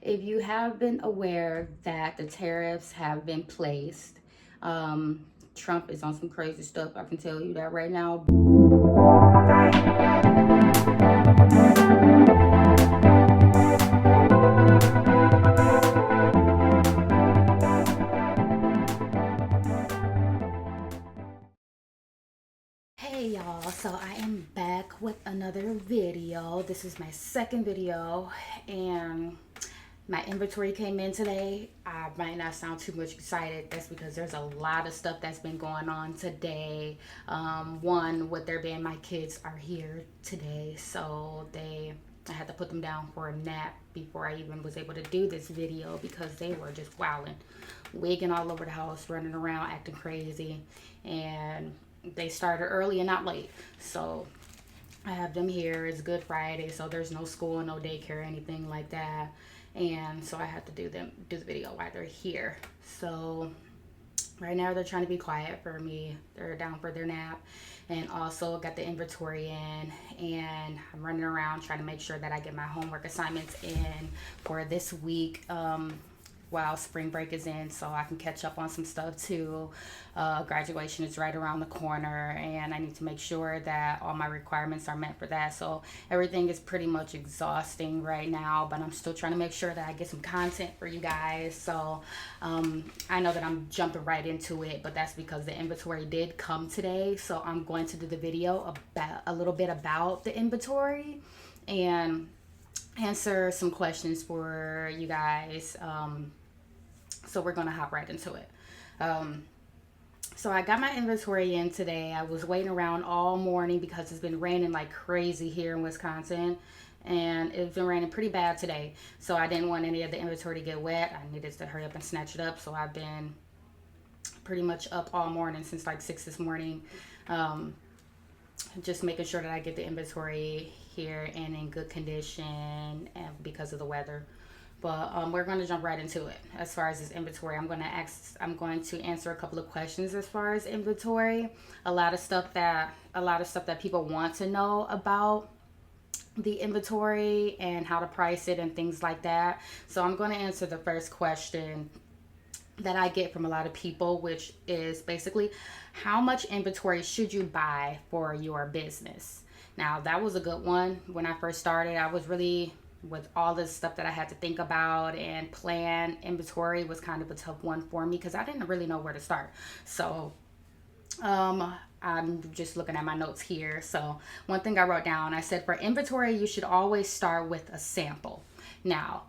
if you have been aware that the tariffs have been placed, Trump is on some crazy stuff. I can tell you that right now. Hey y'all, so I am back with another video. This is my second video, and my inventory came in today. I might not sound too much excited. That's because there's a lot of stuff that's been going on today. One, with there being my kids are here today, so I had to put them down for a nap before I even was able to do this video because they were just wilding, wigging all over the house, running around, acting crazy, and they started early and not late. So I have them here. It's Good Friday, so there's no school, no daycare, anything like that. And so I have to do the video while they're here. So right now they're trying to be quiet for me. They're down for their nap. And also got the inventory in, and I'm running around trying to make sure that I get my homework assignments in for this week. While spring break is in, so I can catch up on some stuff too. Graduation is right around the corner, and I need to make sure that all my requirements are met for that. So everything is pretty much exhausting right now, but I'm still trying to make sure that I get some content for you guys. So I know that I'm jumping right into it, but that's because the inventory did come today. So I'm going to do the video about a little bit about the inventory and answer some questions for you guys. So we're gonna hop right into it. So I got my inventory in today. I was waiting around all morning because it's been raining like crazy here in Wisconsin, and it's been raining pretty bad today. So I didn't want any of the inventory to get wet. I needed to hurry up and snatch it up. So I've been pretty much up all morning since like 6 this morning, just making sure that I get the inventory here and in good condition, and because of the weather. But we're going to jump right into it. As far as this inventory, I'm going to answer a couple of questions as far as inventory. A lot of stuff that people want to know about the inventory and how to price it and things like that. So I'm going to answer the first question that I get from a lot of people, which is basically, how much inventory should you buy for your business? Now, that was a good one. When I first started, I was really, with all this stuff that I had to think about and plan, inventory was kind of a tough one for me because I didn't really know where to start. So I'm just looking at my notes here. So one thing I wrote down, I said, for inventory, you should always start with a sample. Now,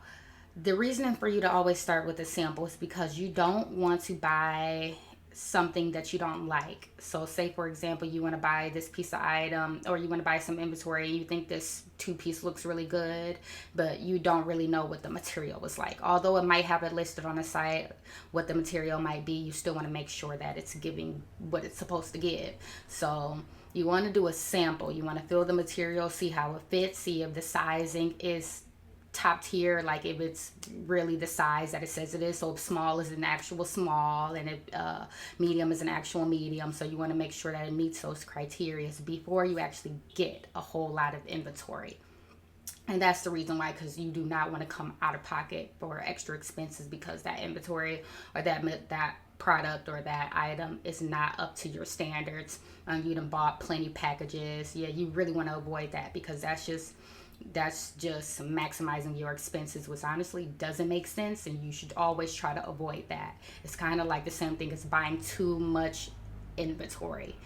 the reason for you to always start with a sample is because you don't want to buy something that you don't like. So say, for example, you want to buy this piece of item, or you want to buy some inventory and you think this two-piece looks really good, but you don't really know what the material is like. Although it might have it listed on the site what the material might be, you still want to make sure that it's giving what it's supposed to give. So you want to do a sample. You want to feel the material, see how it fits, see if the sizing is top tier, like if it's really the size that it says it is. So if small is an actual small, and if medium is an actual medium. So you want to make sure that it meets those criteria before you actually get a whole lot of inventory. And that's the reason why, because you do not want to come out of pocket for extra expenses because that inventory or that product or that item is not up to your standards. You done bought plenty packages. Yeah, you really want to avoid that, because that's just maximizing your expenses, which honestly doesn't make sense, and you should always try to avoid that. It's kind of like the same thing as buying too much inventory,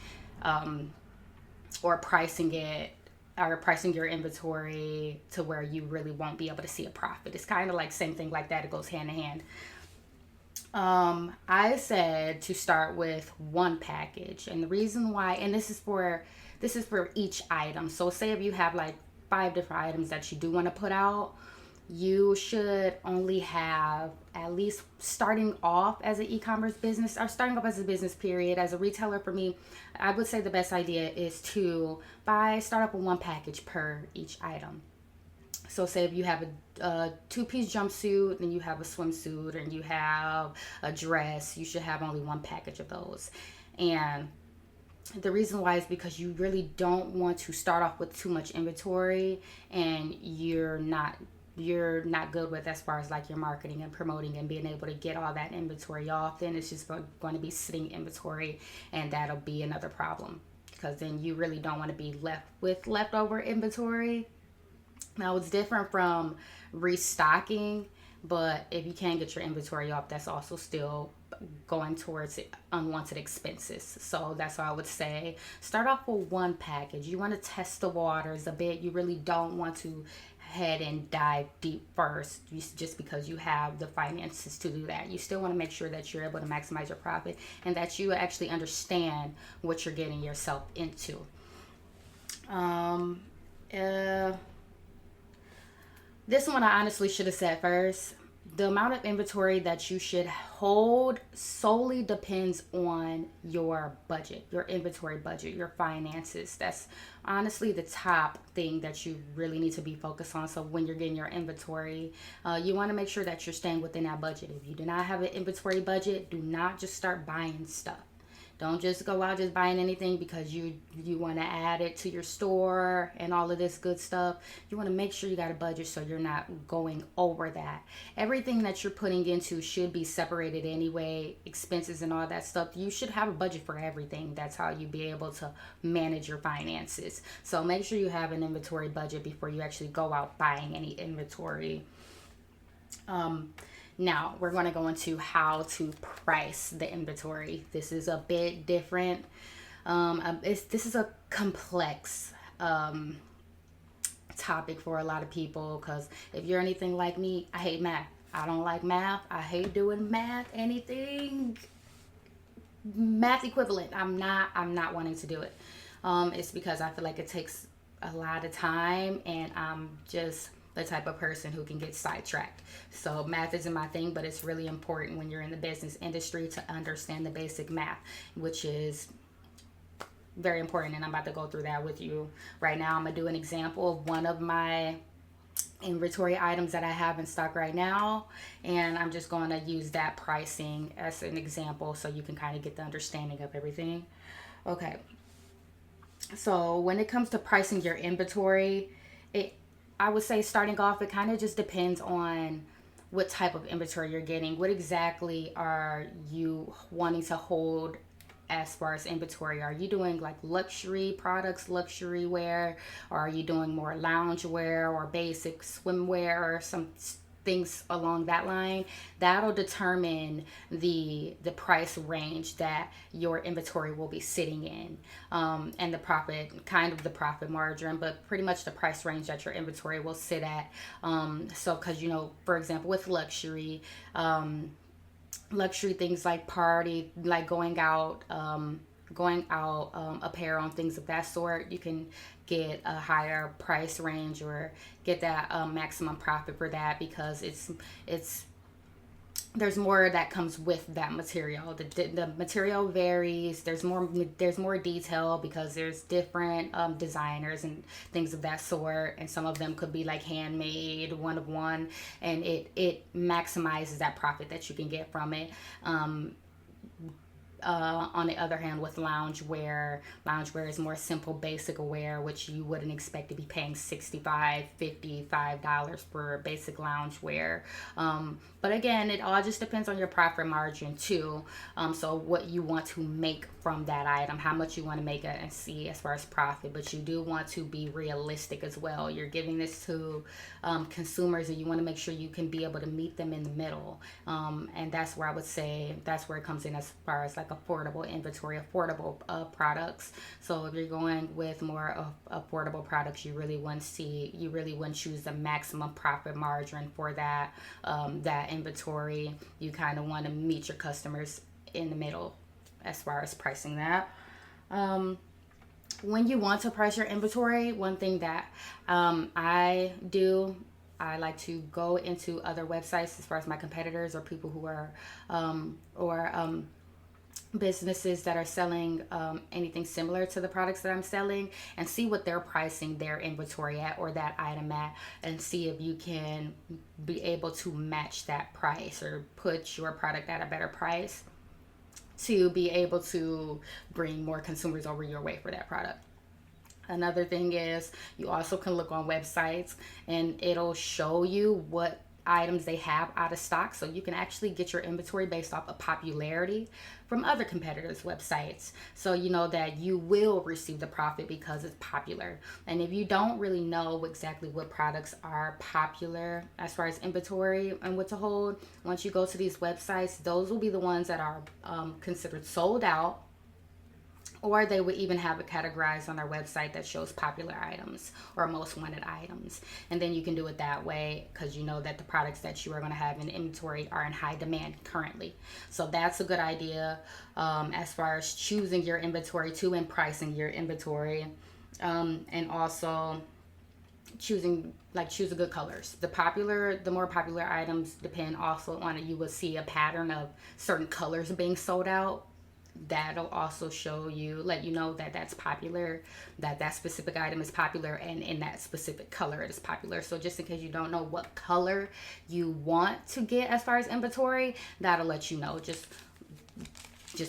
or pricing your inventory to where you really won't be able to see a profit. It's kind of like same thing like that. It goes hand in hand. I said to start with one package, and the reason why, and this is for each item. So say if you have like 5 different items that you do want to put out, you should only have, at least starting off as an e-commerce business, or starting off as a business period, as a retailer, for me, I would say the best idea is to start up with one package per each item. So say if you have a 2-piece jumpsuit, and you have a swimsuit, and you have a dress, you should have only one package of those. And the reason why is because you really don't want to start off with too much inventory and you're not you're not good with as far as like your marketing and promoting and being able to get all that inventory off, then it's just going to be sitting inventory, and that'll be another problem, because then you really don't want to be left with leftover inventory. Now, it's different from restocking, but if you can't get your inventory off, that's also still going towards unwanted expenses. So that's why I would say start off with one package. You want to test the waters a bit. You really don't want to head and dive deep first, just because you have the finances to do that. You still want to make sure that you're able to maximize your profit and that you actually understand what you're getting yourself into. Um, uh, this one I honestly should have said first. The amount of inventory that you should hold solely depends on your budget, your inventory budget, your finances. That's honestly the top thing that you really need to be focused on. So when you're getting your inventory, you want to make sure that you're staying within that budget. If you do not have an inventory budget, do not just start buying stuff. Don't just go out just buying anything because you want to add it to your store and all of this good stuff. You want to make sure you got a budget so you're not going over that. Everything that you're putting into should be separated anyway, expenses and all that stuff. You should have a budget for everything. That's how you be able to manage your finances. So make sure you have an inventory budget before you actually go out buying any inventory. Now, we're going to go into how to price the inventory. This is a bit different. This is a complex topic for a lot of people, because if you're anything like me, I hate math. I don't like math. I hate doing math, anything math equivalent. I'm not wanting to do it. It's because I feel like it takes a lot of time, and I'm just the type of person who can get sidetracked. So math isn't my thing, but it's really important when you're in the business industry to understand the basic math, which is very important. And I'm about to go through that with you right now. I'm gonna do an example of one of my inventory items that I have in stock right now, and I'm just going to use that pricing as an example so you can kind of get the understanding of everything. Okay, so when it comes to pricing your inventory, I would say starting off, it kind of just depends on what type of inventory you're getting. What exactly are you wanting to hold as far as inventory? Are you doing like luxury products, luxury wear, or are you doing more lounge wear or basic swimwear or some things along that line? That'll determine the price range that your inventory will be sitting in, and the profit margin, but pretty much the price range that your inventory will sit at. So because for example, with luxury things like party, like going out apparel and things of that sort, you can get a higher price range or get that maximum profit for that, because it's there's more that comes with that material. The material varies. There's more detail because there's different designers and things of that sort, and some of them could be like handmade, one of one, and it maximizes that profit that you can get from it. On the other hand, with loungewear is more simple, basic wear, which you wouldn't expect to be paying $65, $55 for basic loungewear. But again, it all just depends on your profit margin too. So what you want to make from that item, how much you want to make it and see as far as profit. But you do want to be realistic as well. You're giving this to consumers, and you want to make sure you can be able to meet them in the middle. And that's where I would say that's where it comes in as far as like affordable inventory, affordable products. So if you're going with more affordable products, you really wouldn't choose the maximum profit margin for that inventory. You kind of want to meet your customers in the middle as far as pricing that. When you want to price your inventory, one thing that I like to go into other websites as far as my competitors or people who are businesses that are selling anything similar to the products that I'm selling, and see what they're pricing their inventory at or that item at, and see if you can be able to match that price or put your product at a better price to be able to bring more consumers over your way for that product. Another thing is you also can look on websites and it'll show you what items they have out of stock, so you can actually get your inventory based off of popularity from other competitors websites, so you know that you will receive the profit because it's popular. And if you don't really know exactly what products are popular as far as inventory and what to hold, once you go to these websites, those will be the ones that are considered sold out, or they would even have it categorized on their website that shows popular items or most wanted items. And then you can do it that way because you know that the products that you are going to have in inventory are in high demand currently. So that's a good idea as far as choosing your inventory too, and pricing your inventory. And also choosing good colors. The more popular items depend also on it. You will see a pattern of certain colors being sold out. That'll also show you, let you know that that's popular, that specific item is popular, and in that specific color it is popular. So just in case you don't know what color you want to get as far as inventory, that'll let you know. Just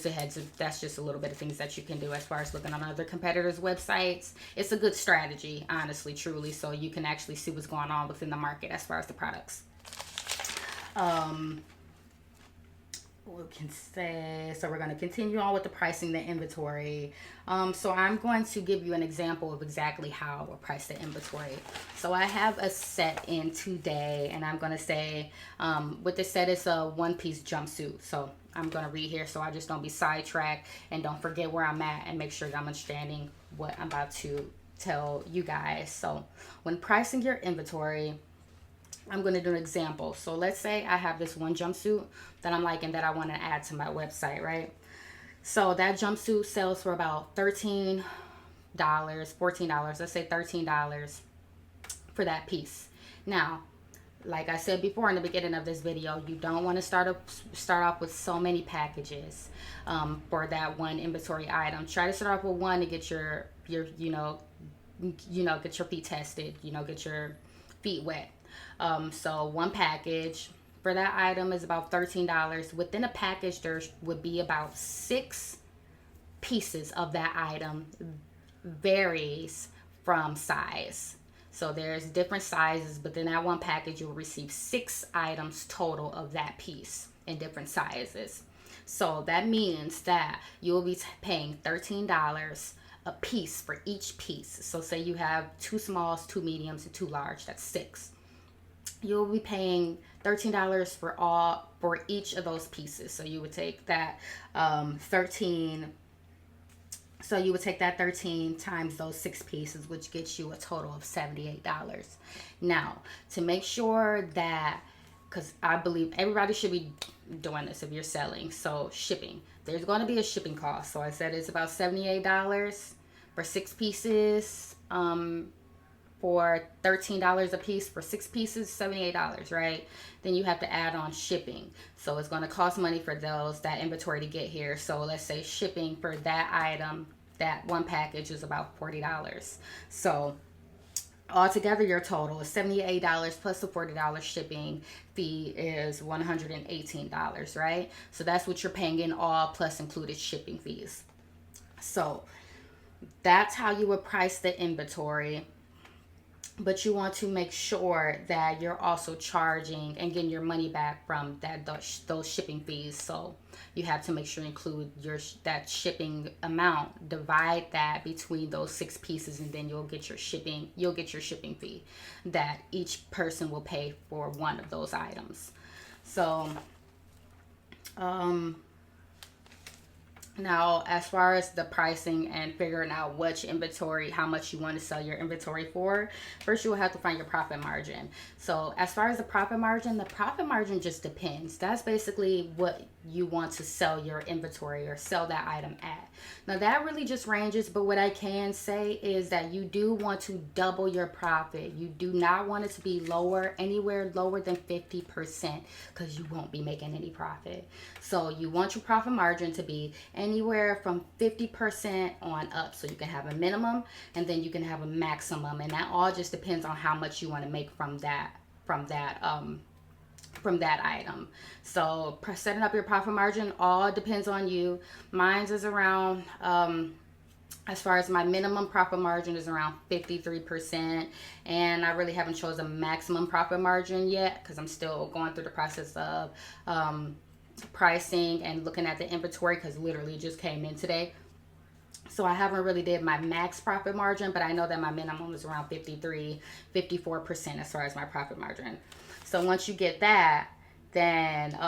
a heads up, that's just a little bit of things that you can do as far as looking on other competitors' websites. It's a good strategy, honestly, truly, so you can actually see what's going on within the market as far as the products. We can say, so we're going to continue on with the pricing the inventory. So I'm going to give you an example of exactly how we'll price the inventory. So I have a set in today, and I'm going to say with the set, it's a one-piece jumpsuit. So I'm going to read here so I just don't be sidetracked and don't forget where I'm at, and make sure that I'm understanding what I'm about to tell you guys. So when pricing your inventory, I'm going to do an example. So let's say I have this one jumpsuit that I'm liking that I want to add to my website, right? So that jumpsuit sells for about $13, $14. Let's say $13 for that piece. Now, like I said before in the beginning of this video, you don't want to start off with so many packages for that one inventory item. Try to start off with one to get your get your feet tested, get your feet wet. So one package for that item is about $13. Within a package, there would be about 6 pieces of that item. Varies from size. So there's different sizes, but in that one package, you'll receive 6 items total of that piece in different sizes. So that means that you'll be paying $13 a piece for each piece. So say you have 2 smalls, 2 mediums, and 2 large. That's 6. You'll be paying $13 for each of those pieces. So you would take that 13. So you would take that 13 times those 6 pieces, which gets you a total of $78. Now, to make sure that, because I believe everybody should be doing this if you're selling. So shipping, there's going to be a shipping cost. So I said it's about $78 for 6 pieces. For $13 a piece for 6 pieces, $78, right? Then you have to add on shipping. So it's going to cost money for that inventory to get here. So let's say shipping for that item, that one package, is about $40. So altogether, your total is $78 plus the $40 shipping fee is $118, right? So that's what you're paying in all, plus included shipping fees. So that's how you would price the inventory. But you want to make sure that you're also charging and getting your money back from those shipping fees. So you have to make sure to include that shipping amount. Divide that between those 6 pieces, and then you'll get your shipping fee that each person will pay for one of those items. So now, as far as the pricing and figuring out which inventory, how much you want to sell your inventory for, first you will have to find your profit margin. So as far as the profit margin just depends. That's basically what you want to sell your inventory or sell that item at. Now that really just ranges, but what I can say is that you do want to double your profit. You do not want it to be anywhere lower than 50%, because you won't be making any profit. So you want your profit margin to be anywhere from 50% on up. So you can have a minimum and then you can have a maximum, and that all just depends on how much you want to make from that item. So setting up your profit margin all depends on you. Mine's is around As far as my minimum profit margin is around 53%, and I really haven't chosen a maximum profit margin yet because I'm still going through the process of pricing and looking at the inventory because literally it just came in today. So I haven't really did my max profit margin, but I know that my minimum is around 54% as far as my profit margin. So once you get that, then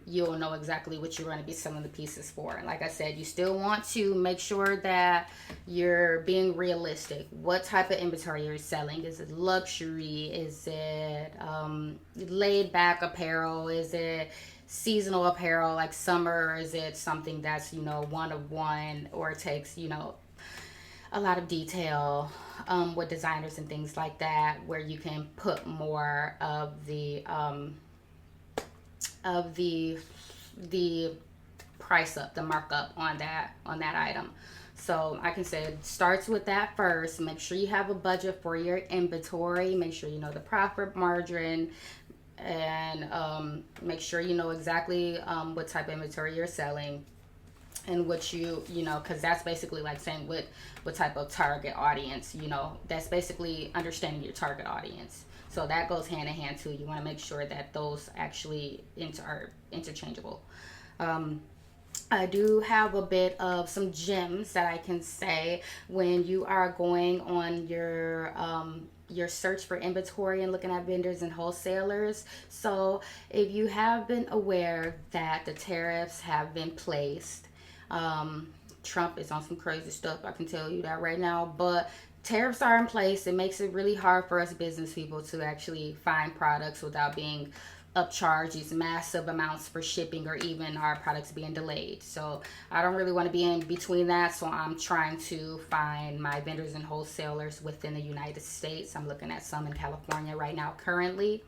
you'll know exactly what you're going to be selling the pieces for. And like I said, you still want to make sure that you're being realistic. What type of inventory you're selling? Is it luxury? Is it laid back apparel? Is it seasonal apparel like summer? Or is it something that's, one of one, or it takes, a lot of detail with designers and things like that, where you can put more of the price up, the markup on that item. So like I said, it starts with that first. Make sure you have a budget for your inventory. Make sure you know the profit margin, and make sure you know exactly what type of inventory you're selling, and what because that's basically like saying what type of target audience, that's basically understanding your target audience. So that goes hand in hand too. You want to make sure that those actually are interchangeable. I do have a bit of some gems that I can say when you are going on your search for inventory and looking at vendors and wholesalers. So if you have been aware that the tariffs have been placed, Trump is on some crazy stuff, I can tell you that right now, but tariffs are in place. It makes it really hard for us business people to actually find products without being upcharged these massive amounts for shipping, or even our products being delayed. So I don't really want to be in between that. So I'm trying to find my vendors and wholesalers within the United States. I'm looking at some in California right now currently.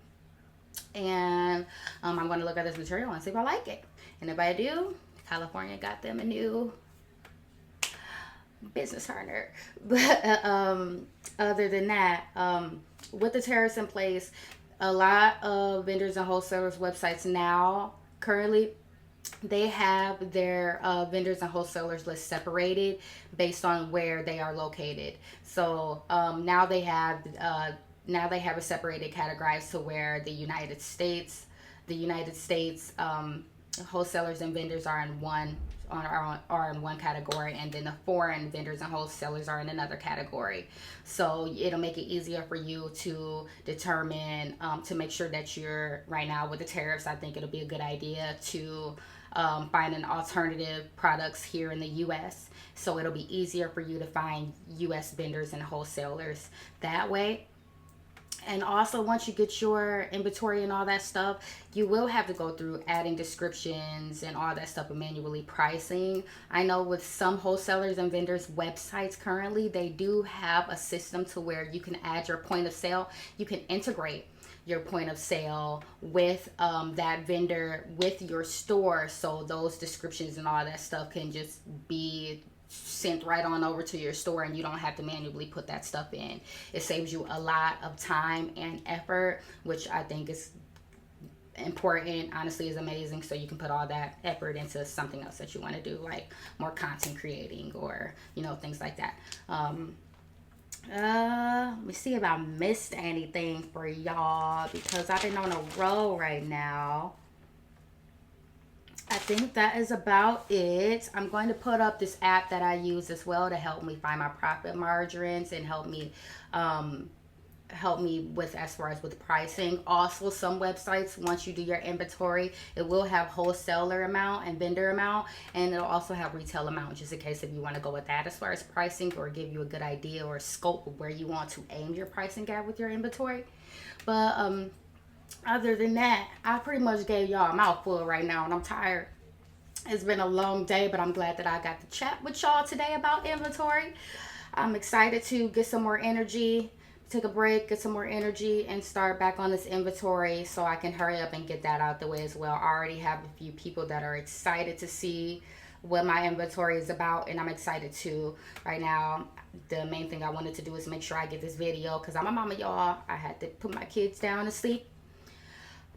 And I'm going to look at this material and see if I like it. And if I do, California got them a new business partner. But other than that, with the tariffs in place, a lot of vendors and wholesalers websites now currently, they have their vendors and wholesalers list separated based on where they are located. So now they have it separated, categorized to where the United States wholesalers and vendors are in one category, and then the foreign vendors and wholesalers are in another category. So it'll make it easier for you to determine, to make sure that you're, right now with the tariffs, I think it'll be a good idea to find an alternative products here in the U.S. So it'll be easier for you to find U.S. vendors and wholesalers that way. And also, once you get your inventory and all that stuff, you will have to go through adding descriptions and all that stuff and manually pricing. I know with some wholesalers and vendors websites currently, they do have a system to where you can add your point of sale. You can integrate your point of sale with that vendor with your store, so those descriptions and all that stuff can just be sent right on over to your store, and you don't have to manually put that stuff in. It saves you a lot of time and effort, which I think is important. Honestly, is amazing. So you can put all that effort into something else that you want to do, like more content creating, or things like that. Let me see if I missed anything for y'all, because I've been on a roll right now. I think that is about it. I'm going to put up this app that I use as well to help me find my profit margins and help me with, as far as with pricing. Also, some websites, once you do your inventory, it will have wholesaler amount and vendor amount, and it'll also have retail amount, just in case if you want to go with that as far as pricing, or give you a good idea or scope of where you want to aim your pricing at with your inventory. But other than that, I pretty much gave y'all a mouthful right now, and I'm tired. It's been a long day, but I'm glad that I got to chat with y'all today about inventory. I'm excited to get some more energy, take a break, get some more energy, and start back on this inventory so I can hurry up and get that out the way as well. I already have a few people that are excited to see what my inventory is about, and I'm excited too. Right now, the main thing I wanted to do is make sure I get this video, because I'm a mama, y'all. I had to put my kids down to sleep,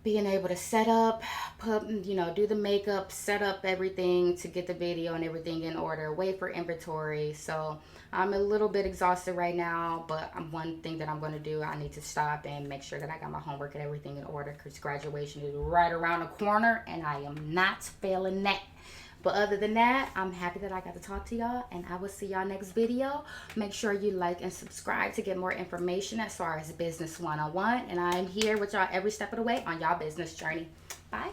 being able to set up, do the makeup, set up everything to get the video and everything in order, wait for inventory. So I'm a little bit exhausted right now, but one thing that I'm going to do, I need to stop and make sure that I got my homework and everything in order, because graduation is right around the corner and I am not failing that. But other than that, I'm happy that I got to talk to y'all, and I will see y'all next video. Make sure you like and subscribe to get more information as far as business 101. And I am here with y'all every step of the way on y'all business journey. Bye.